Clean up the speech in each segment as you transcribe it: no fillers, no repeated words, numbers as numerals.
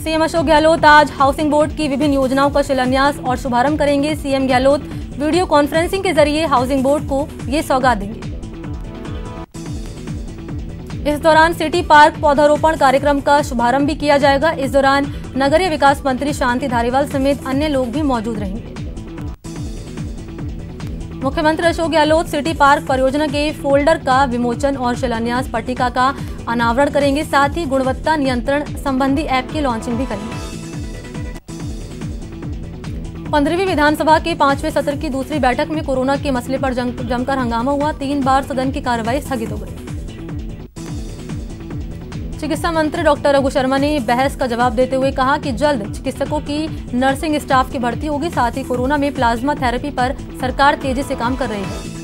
CM Ashok Gehlot आज housing board की विभिन्न योजनाओं का शिलान्यास और शुभारंभ करेंगे। सीएम गहलोत वीडियो कॉन्फ्रेंसिंग के जरिए हाउसिंग बोर्ड को ये सौगात देंगे। इस दौरान सिटी पार्क पौधारोपण कार्यक्रम का शुभारंभ भी किया जाएगा। इस दौरान नगरीय विकास मंत्री शांति धारीवाल समेत अन्य लोग भी मौजूद रहेंगे। मुख्यमंत्री अशोक गहलोत सिटी पार्क परियोजना के फोल्डर का विमोचन और शिलान्यास पट्टिका का अनावरण करेंगे। साथ ही गुणवत्ता नियंत्रण संबंधी ऐप की लॉन्चिंग भी करेंगे। 15वीं विधानसभा के 5वें सत्र की दूसरी बैठक में कोरोना के मसले पर जमकर हंगामा हुआ। 3 बार सदन की कार्रवाई स्थगित हो गई। चिकित्सा मंत्री डॉक्टर रघु शर्मा ने बहस का जवाब देते हुए कहा कि जल्द चिकित्सकों की नर्सिंग स्टाफ की भर्ती होगी। साथ ही कोरोना में प्लाज्मा थेरेपी पर सरकार तेजी से काम कर रही है।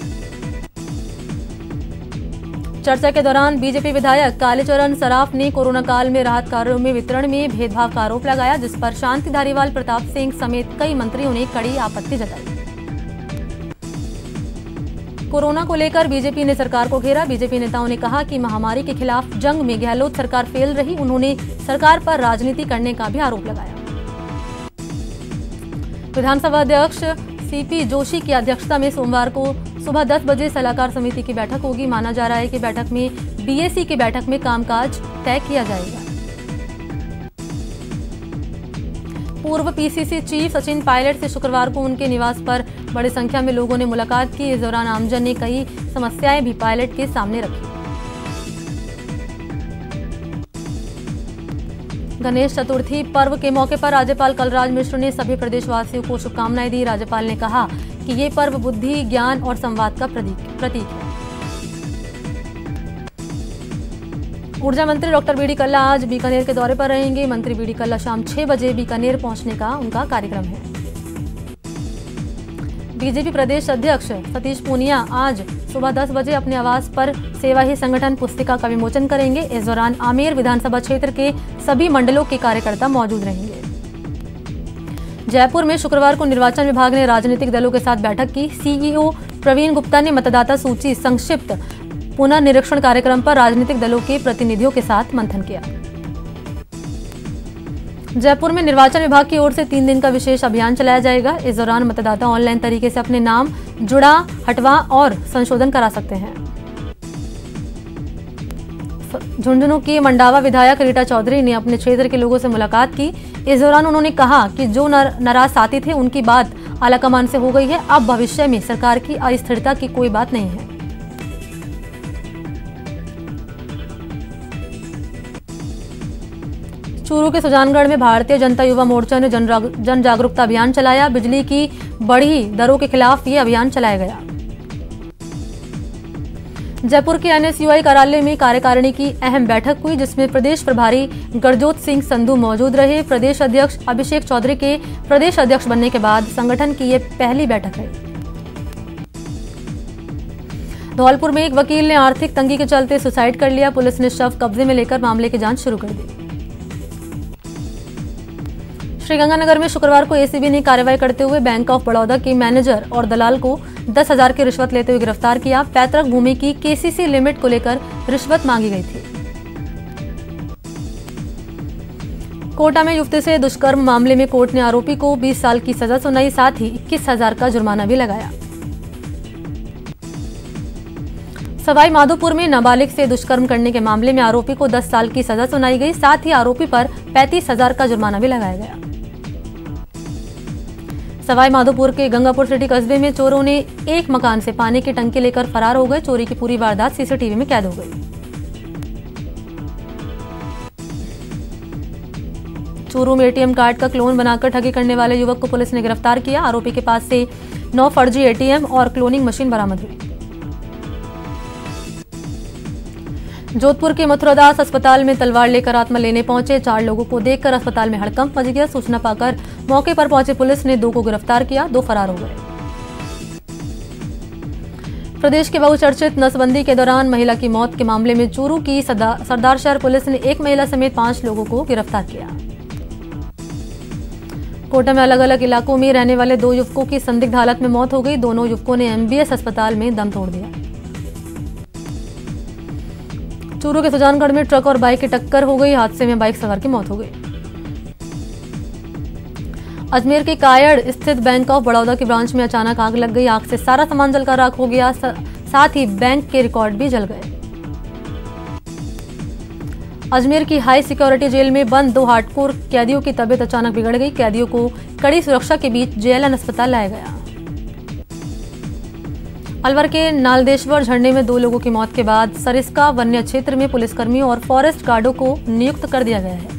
चर्चा के दौरान बीजेपी विधायक कालीचरण सराफ ने कोरोना काल में राहत कार्यों में वितरण में भेदभाव का आरोप लगाया, जिस पर शांति धारीवाल, प्रताप सिंह समेत कई मंत्रियों ने कड़ी आपत्ति जताई। कोरोना को लेकर बीजेपी ने सरकार को घेरा। बीजेपी नेताओं ने कहा कि महामारी के खिलाफ जंग में गहलोत सरकार फेल रही। उन्होंने सरकार पर राजनीति करने का भी आरोप लगाया। विधानसभा अध्यक्ष सीपी जोशी की अध्यक्षता में सोमवार को सुबह 10 बजे सलाहकार समिति की बैठक होगी। माना जा रहा है कि बैठक में बीएसी की बैठक में कामकाज तय किया जाएगा। पूर्व पीसीसी चीफ सचिन पायलट से शुक्रवार को उनके निवास पर बड़ी संख्या में लोगों ने मुलाकात की। इस दौरान आमजन ने कई समस्याएं भी पायलट के सामने रखी। गणेश चतुर्थी पर्व के मौके पर राज्यपाल कलराज मिश्र ने सभी प्रदेशवासियों को शुभकामनाएं दी। राज्यपाल ने कहा कि ये पर्व बुद्धि, ज्ञान और संवाद का प्रतीक है। ऊर्जा मंत्री डॉक्टर बीडी कल्ला आज बीकानेर के दौरे पर रहेंगे। मंत्री बीडी कल्ला शाम 6 बजे बीकानेर पहुंचने का उनका कार्यक्रम है। बीजेपी प्रदेश अध्यक्ष सतीश पूनिया आज सुबह 10 बजे अपने आवास पर सेवा ही संगठन पुस्तिका का विमोचन करेंगे। इस दौरान आमेर विधानसभा क्षेत्र के सभी मंडलों के कार्यकर्ता मौजूद रहेंगे। जयपुर में शुक्रवार को निर्वाचन विभाग ने राजनीतिक दलों के साथ बैठक की। सीईओ प्रवीण गुप्ता ने मतदाता सूची संक्षिप्त पुनर्निरीक्षण कार्यक्रम पर राजनीतिक दलों के प्रतिनिधियों के साथ मंथन किया। जयपुर में निर्वाचन विभाग की ओर से 3 दिन का विशेष अभियान चलाया जाएगा। इस दौरान मतदाता ऑनलाइन तरीके से अपने नाम जुड़ा, हटवा और संशोधन करा सकते हैं। झुंझुनू की मंडावा विधायक रीटा चौधरी ने अपने क्षेत्र के लोगों से मुलाकात की। इस दौरान उन्होंने कहा कि जो नाराज साथी थे उनकी बात आलाकमान से हो गई है। अब भविष्य में सरकार की अस्थिरता की कोई बात नहीं है। चूरू के सुजानगढ़ में भारतीय जनता युवा मोर्चा ने जन जागरूकता अभियान चलाया। बिजली की बढ़ी दरों के खिलाफ ये अभियान चलाया गया। जयपुर के एनएसयूआई कार्यालय में कार्यकारिणी की अहम बैठक हुई, जिसमें प्रदेश प्रभारी गरजोत सिंह संधू मौजूद रहे। प्रदेश अध्यक्ष अभिषेक चौधरी के प्रदेश अध्यक्ष बनने के बाद संगठन की यह पहली बैठक है। धौलपुर में एक वकील ने आर्थिक तंगी के चलते सुसाइड कर लिया। पुलिस ने शव कब्जे में लेकर मामले की जांच शुरू कर दी। श्रीगंगानगर में शुक्रवार को एसीबी ने कार्रवाई करते हुए बैंक ऑफ बड़ौदा के मैनेजर और दलाल को 10,000 की रिश्वत लेते हुए गिरफ्तार किया। पैतृक भूमि की केसीसी लिमिट को लेकर रिश्वत मांगी गई थी। कोटा में युवती से दुष्कर्म मामले में कोर्ट ने आरोपी को 20 साल की सजा सुनाई। साथ ही 21,000 का जुर्माना भी लगाया। सवाई माधोपुर में नाबालिग से दुष्कर्म करने के मामले में आरोपी को 10 साल की सजा सुनाई गई। साथ ही आरोपी पर 35,000 का जुर्माना भी लगाया गया। सवाई माधोपुर के गंगापुर सिटी कस्बे में चोरों ने एक मकान से पानी की टंकी लेकर फरार हो गए। चोरी की पूरी वारदात सीसीटीवी में कैद हो गई। चूरू में एटीएम कार्ड का क्लोन बनाकर ठगी करने वाले युवक को पुलिस ने गिरफ्तार किया। आरोपी के पास से 9 फर्जी एटीएम और क्लोनिंग मशीन बरामद हुई। जोधपुर के मथुरादास अस्पताल में तलवार लेकर आत्मा लेने पहुंचे 4 लोगों को देखकर अस्पताल में हड़कंप मच गया। सूचना पाकर मौके पर पहुंची पुलिस ने 2 को गिरफ्तार किया। 2 फरार हो गए। प्रदेश के बहुचर्चित नसबंदी के दौरान महिला की मौत के मामले में चूरू की सरदारशहर पुलिस ने एक महिला समेत 5 लोगों को गिरफ्तार किया। कोटा में अलग अलग इलाकों में रहने वाले 2 युवकों की संदिग्ध हालत में मौत हो गई। दोनों युवकों ने एमबीएस अस्पताल में दम तोड़ दिया। चूरू के सुजानगढ़ में ट्रक और बाइक की टक्कर हो गई। हादसे में बाइक सवार की मौत हो गई। अजमेर के कायड़ स्थित बैंक ऑफ बड़ौदा की ब्रांच में अचानक आग लग गई। आग से सारा सामान जलकर राख हो गया, साथ ही बैंक के रिकॉर्ड भी जल गए। अजमेर की हाई सिक्योरिटी जेल में बंद 2 हार्डकोर कैदियों की तबीयत अचानक बिगड़ गई। कैदियों को कड़ी सुरक्षा के बीच जेएलएन अस्पताल लाया गया। अलवर के नालदेश्वर झरने में 2 लोगों की मौत के बाद सरिस्का वन्य क्षेत्र में पुलिसकर्मियों और फॉरेस्ट गार्डों को नियुक्त कर दिया गया है।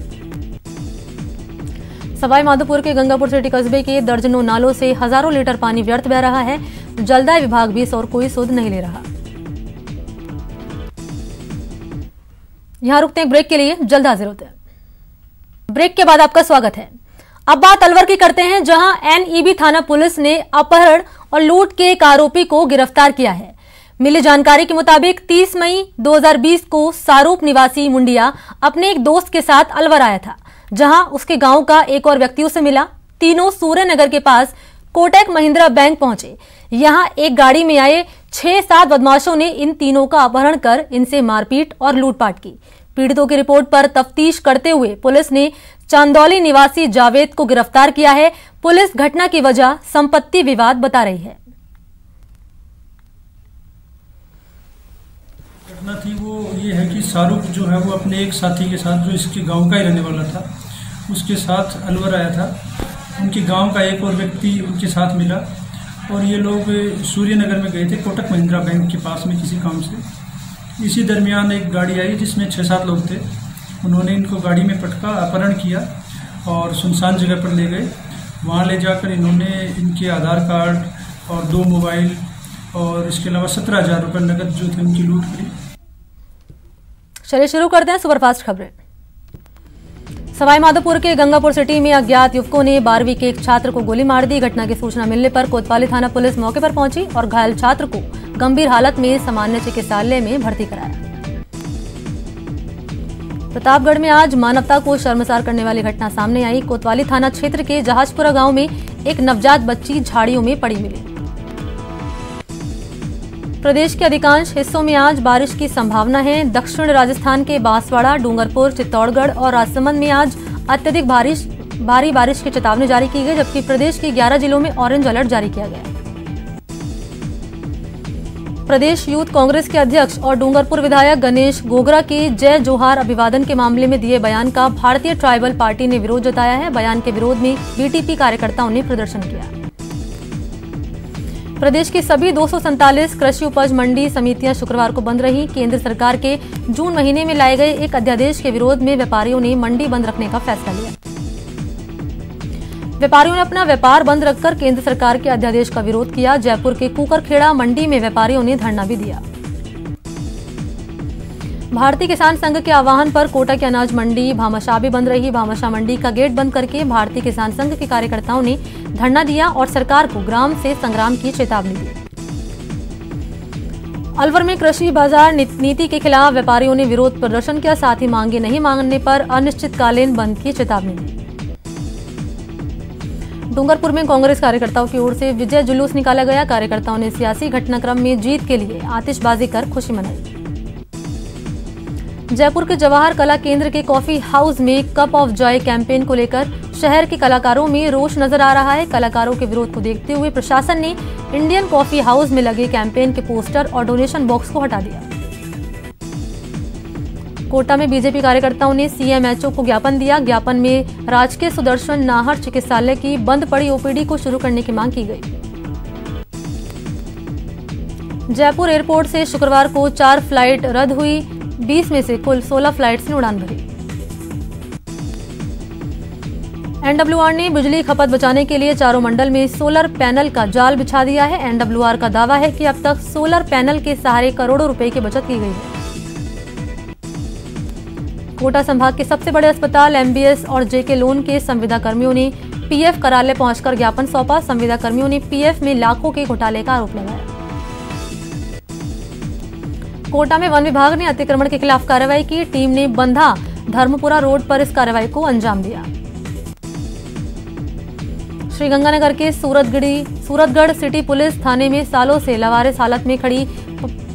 सवाई माधोपुर के गंगापुर सिटी कस्बे के दर्जनों नालों से हजारों लीटर पानी व्यर्थ बह रहा है। जलदाय विभाग भी इस और कोई सुध नहीं ले रहा। यहां रुकते हैं ब्रेक के लिए, जल्द हाजिर होते हैं। ब्रेक के बाद आपका स्वागत है। अब बात अलवर की करते हैं, जहां एनईबी थाना पुलिस ने अपहरण और लूट के एक आरोपी को गिरफ्तार किया है। मिली जानकारी के मुताबिक 30 मई 2020 को सारूप निवासी मुंडिया अपने एक दोस्त के साथ अलवर आया था, जहां उसके गांव का एक और व्यक्ति उसे मिला। तीनों सूर्यनगर के पास कोटक महिंद्रा बैंक पहुंचे। यहां एक गाड़ी में आए 6-7 बदमाशों ने इन तीनों का अपहरण कर इनसे मारपीट और लूटपाट की। पीड़ितों की रिपोर्ट पर तफ्तीश करते हुए पुलिस ने चांदौली निवासी जावेद को गिरफ्तार किया है। पुलिस घटना की वजह संपत्ति विवाद बता रही है। घटना थी वो ये है कि शाहरुख जो है वो अपने एक साथी के साथ, जो इसके गांव का ही रहने वाला था, उसके साथ अलवर आया था। उनके गांव का एक और व्यक्ति उनके साथ मिला और ये लोग सूर्यनगर में गए थे कोटक महिंद्रा बैंक के पास में किसी काम से। इसी दरमियान एक गाड़ी आई जिसमें 6-7 लोग थे। उन्होंने इनको गाड़ी में पटका, अपहरण किया और सुनसान जगह पर ले गए। वहाँ ले जाकर इन्होंने इनके आधार कार्ड और 2 मोबाइल और इसके अलावा 17,000 रुपये नकद जो थे उनकी लूट करी। चलिए शुरू करते हैं सुपरफास्ट खबरें। सवाई माधोपुर के गंगापुर सिटी में अज्ञात युवकों ने 12वीं के एक छात्र को गोली मार दी। घटना की सूचना मिलने पर कोतवाली थाना पुलिस मौके पर पहुंची और घायल छात्र को गंभीर हालत में सामान्य चिकित्सालय में भर्ती कराया। प्रतापगढ़ में आज मानवता को शर्मसार करने वाली घटना सामने आई। कोतवाली थाना क्षेत्र के जहाजपुरा गांव में एक नवजात बच्ची झाड़ियों में पड़ी मिली। प्रदेश के अधिकांश हिस्सों में आज बारिश की संभावना है। दक्षिण राजस्थान के बांसवाड़ा, डूंगरपुर, चित्तौड़गढ़ और राजसमंद में आज अत्यधिक भारी बारिश की चेतावनी जारी की गई, जबकि प्रदेश के 11 जिलों में ऑरेंज अलर्ट जारी किया गया। प्रदेश यूथ कांग्रेस के अध्यक्ष और डूंगरपुर विधायक गणेश गोगरा के जय जोहार अभिवादन के मामले में दिए बयान का भारतीय ट्राइबल पार्टी ने विरोध जताया है। बयान के विरोध में बीटीपी कार्यकर्ताओं ने प्रदर्शन किया। प्रदेश की सभी 247 कृषि उपज मंडी समितियां शुक्रवार को बंद रही। केंद्र सरकार के जून महीने में लाए गए एक अध्यादेश के विरोध में व्यापारियों ने मंडी बंद रखने का फैसला लिया। व्यापारियों ने अपना व्यापार बंद रखकर केंद्र सरकार के अध्यादेश का विरोध किया। जयपुर के कुकरखेड़ा मंडी में व्यापारियों ने धरना भी दिया। भारतीय किसान संघ के आह्वान पर कोटा की अनाज मंडी भामाशाह भी बंद रही। भामाशाह मंडी का गेट बंद करके भारतीय किसान संघ के कार्यकर्ताओं ने धरना दिया और सरकार को ग्राम से संग्राम की चेतावनी दी। अलवर में कृषि बाजार नीति के खिलाफ व्यापारियों ने विरोध प्रदर्शन किया। साथ ही मांगे नहीं मांगने पर अनिश्चितकालीन बंद की चेतावनी दी। डूंगरपुर में कांग्रेस कार्यकर्ताओं की ओर से विजय जुलूस निकाला गया। कार्यकर्ताओं ने सियासी घटनाक्रम में जीत के लिए आतिशबाजी कर खुशी मनाई। जयपुर के जवाहर कला केंद्र के कॉफी हाउस में कप ऑफ जॉय कैंपेन को लेकर शहर के कलाकारों में रोष नजर आ रहा है। कलाकारों के विरोध को देखते हुए प्रशासन ने इंडियन कॉफी हाउस में लगे कैंपेन के पोस्टर और डोनेशन बॉक्स को हटा दिया। कोटा में बीजेपी कार्यकर्ताओं ने सीएमएचओ को ज्ञापन दिया। ज्ञापन में राजकीय सुदर्शन नाहर चिकित्सालय की बंद पड़ी ओपीडी को शुरू करने की मांग की गई। जयपुर एयरपोर्ट से शुक्रवार को 4 फ्लाइट रद्द हुई। 20 में से कुल 16 फ्लाइट्स ने उड़ान भरी। एनडब्ल्यूआर ने बिजली खपत बचाने के लिए चारों मंडल में सोलर पैनल का जाल बिछा दिया है। एनडब्ल्यूआर का दावा है कि अब तक सोलर पैनल के सहारे करोड़ों रुपए की बचत की गई है। कोटा संभाग के सबसे बड़े अस्पताल एमबीएस और जेके लोन के संविदा कर्मियों ने पीएफ कार्यालय पहुंचकर ज्ञापन सौंपा। संविदा कर्मियों ने पीएफ में लाखों के घोटाले का आरोप लगाया। कोटा में वन विभाग ने अतिक्रमण के खिलाफ कार्रवाई की। टीम ने बंधा धर्मपुरा रोड पर इस कार्रवाई को अंजाम दिया। श्रीगंगानगर के सूरतगढ़ सिटी पुलिस थाने में सालों से लावारिस हालत में खड़ी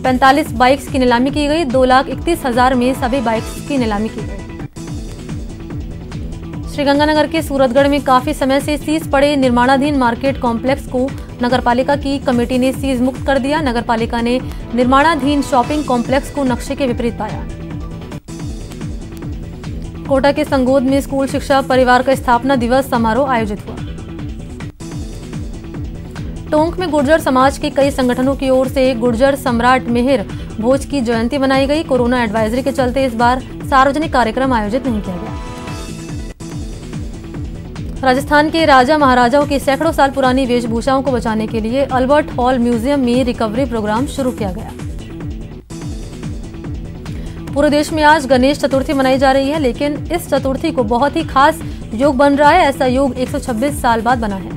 45 बाइक्स की नीलामी की गई। 2,31,000 में सभी बाइक्स की नीलामी की गई। श्रीगंगानगर के सूरतगढ़ में काफी समय से सीज पड़े निर्माणाधीन मार्केट कॉम्प्लेक्स को नगरपालिका की कमेटी ने सीज मुक्त कर दिया। नगरपालिका ने निर्माणाधीन शॉपिंग कॉम्प्लेक्स को नक्शे के विपरीत पाया। कोटा के संगोद में स्कूल शिक्षा परिवार का स्थापना दिवस समारोह आयोजित हुआ। टोंक में गुर्जर समाज के कई संगठनों की ओर से गुर्जर सम्राट मिहिर भोज की जयंती मनाई गई। कोरोना एडवाइजरी के चलते इस बार सार्वजनिक कार्यक्रम आयोजित नहीं किया गया। राजस्थान के राजा महाराजाओं की सैकड़ों साल पुरानी वेशभूषाओं को बचाने के लिए अल्बर्ट हॉल म्यूजियम में रिकवरी प्रोग्राम शुरू किया गया। पूरे देश में आज गणेश चतुर्थी मनाई जा रही है, लेकिन इस चतुर्थी को बहुत ही खास योग बन रहा है। ऐसा योग 126 साल बाद बना है।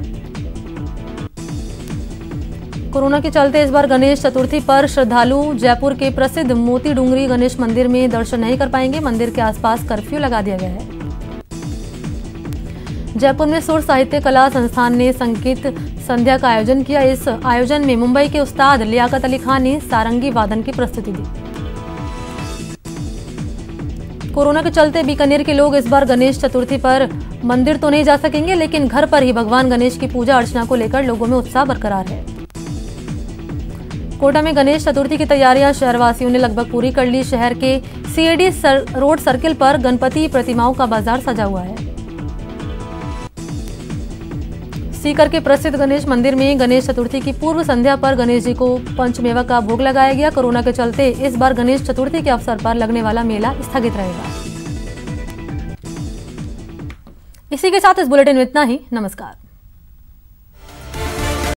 कोरोना के चलते इस बार गणेश चतुर्थी पर श्रद्धालु जयपुर के प्रसिद्ध मोती डूंगरी गणेश मंदिर में दर्शन नहीं कर पाएंगे। मंदिर के आसपास कर्फ्यू लगा दिया गया है। जयपुर में सुर साहित्य कला संस्थान ने संगीत संध्या का आयोजन किया। इस आयोजन में मुंबई के उस्ताद लियाकत अली खान ने सारंगी वादन की प्रस्तुति दी। कोरोना के चलते बीकानेर के लोग इस बार गणेश चतुर्थी पर मंदिर तो नहीं जा सकेंगे, लेकिन घर पर ही भगवान गणेश की पूजा अर्चना को लेकर लोगों में उत्साह बरकरार है। कोटा में गणेश चतुर्थी की तैयारियां शहरवासियों ने लगभग पूरी कर ली। शहर के सीएडी रोड सर्किल पर गणपति प्रतिमाओं का बाजार सजा हुआ है। सीकर के प्रसिद्ध गणेश मंदिर में गणेश चतुर्थी की पूर्व संध्या पर गणेश जी को पंचमेवा का भोग लगाया गया। कोरोना के चलते इस बार गणेश चतुर्थी के अवसर पर लगने वाला मेला स्थगित रहेगा। इसी के साथ इस बुलेटिन में इतना ही। नमस्कार।